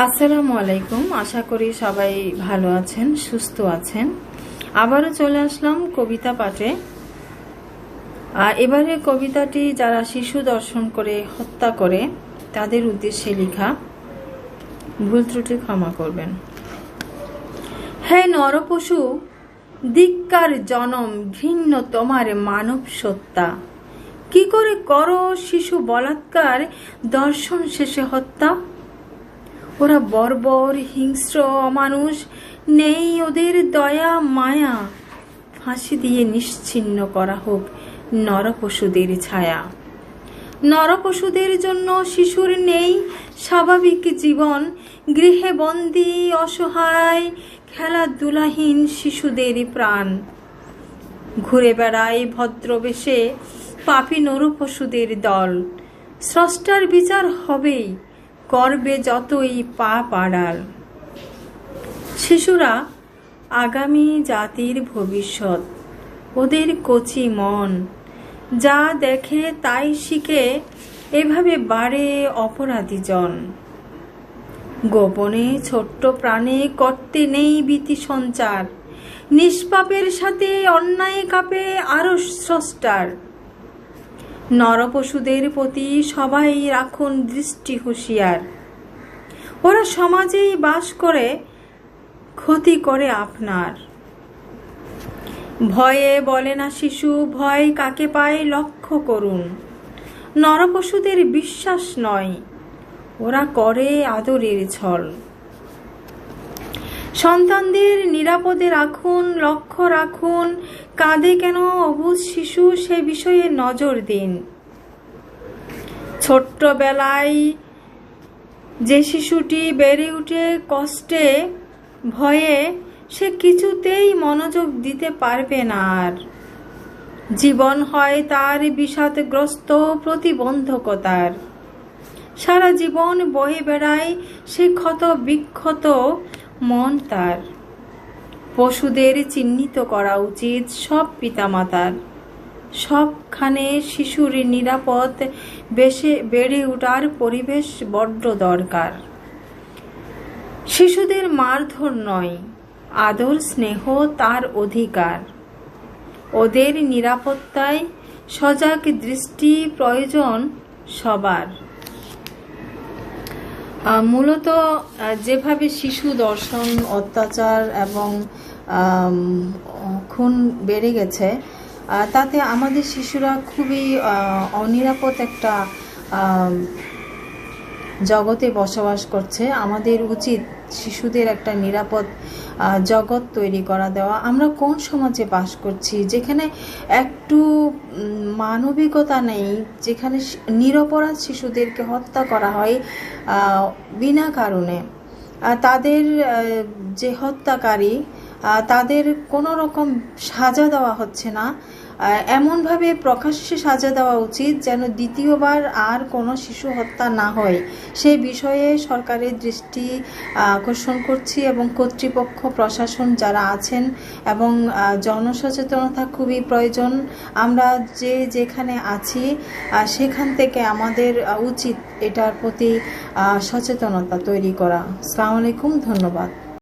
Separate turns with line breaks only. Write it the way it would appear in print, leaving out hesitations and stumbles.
আসসালামু আলাইকুম। আশা করি সবাই ভালো আছেন, সুস্থ আছেন। আবারও চলে আসলাম কবিতা পাঠে। এবারে কবিতাটি যারা শিশু দর্শন করে হত্যা করে তাদের উদ্দেশ্যে লেখা, ভুল ত্রুটি ক্ষমা করবেন। হে নরপশু, ধিক্কার জনম, ঘৃণ্য তোমার মানব সত্তা। কি করে করো শিশু বলাৎকার, দর্শন শেষে হত্যা? ওরা বর্বর, হিংস্র, অমানুষ, নেই ওদের দয়া মায়া। ফাঁসি দিয়ে নিশ্চিহ্ন করা হোক নরপশুদের ছায়া। নরপশুদের জন্য শিশুর নেই স্বাভাবিক জীবন। গৃহে বন্দী অসহায় খেলাধুলাহীন শিশুদের প্রাণ। ঘুরে বেড়ায় ভদ্রবেশে পাপী নরপশুদের দল। স্রষ্টার বিচার হবেই, করবে যতই পাপ আড়াল। শিশুরা আগামী জাতির ভবিষ্যৎ, ওদের কচি মন যা দেখে তাই শিখে, এভাবে বাড়ে অপরাধী জন। গোপনে ছোট্ট প্রাণে করতে নেই ভীতি সঞ্চার। নিষ্পাপের সাথে অন্যায় কাঁপে আরো স্রষ্টার। নরপশুদের প্রতি সবাই রাখুন দৃষ্টি হুঁশিয়ার। ওরা সমাজেই বাস করে, ক্ষতি করে আপনার। ভয়ে বলে না শিশু, ভয় কাকে পায় লক্ষ্য করুন। নরপশুদের বিশ্বাস নয়, ওরা করে আদরের ছল। সন্তানদের নিরাপদে রাখুন, লক্ষ্য রাখুন। কাঁদে কেন অবুঝ শিশু, সে বিষয়ে নজর দিন। ছোট্টবেলায় যে শিশুটি বেড়ে উঠে কষ্টে ভয়ে, সে কিছুতেই মনোযোগ দিতে পারবে না আর। জীবন হয় তার বিষাদগ্রস্ত প্রতিবন্ধকতার। সারা জীবন বয়ে বেড়ায় সে ক্ষত বিক্ষত মন তার। পশুদের চিহ্নিত করা উচিত সব পিতামাতার। সবখানে শিশুর নিরাপদ বেড়ে ওঠার পরিবেশ বড্ড দরকার। শিশুদের মারধর নয়, আদর স্নেহ তার অধিকার। ওদের নিরাপত্তায় সজাগ দৃষ্টি প্রয়োজন সবার। মূলত যেভাবে শিশু দর্শন, অত্যাচার এবং খুন বেড়ে গেছে, তাতে আমাদের শিশুরা খুবই অনিরাপদ একটা জগতে বসবাস করছে। আমাদের উচিত শিশুদের একটা নিরাপদ জগৎ তৈরি করা দেওয়া। আমরা কোন সমাজে বাস করছি যেখানে একটু মানবিকতা নেই, যেখানে নিরপরাধ শিশুদেরকে হত্যা করা হয় বিনা কারণে। তাদের যে হত্যাকারী, তাদের কোনো রকম সাজা দেওয়া হচ্ছে না। এমনভাবে প্রকাশ্যে সাজা দেওয়া উচিত যেন দ্বিতীয়বার আর কোনো শিশু হত্যা না হয়। সেই বিষয়ে সরকারের দৃষ্টি আকর্ষণ করছি এবং কর্তৃপক্ষ, প্রশাসন যারা আছেন এবং জনসচেতনতা খুবই প্রয়োজন। আমরা যেখানে আছি সেখান থেকে আমাদের উচিত এটার প্রতি সচেতনতা তৈরি করা। আসসালামু আলাইকুম, ধন্যবাদ।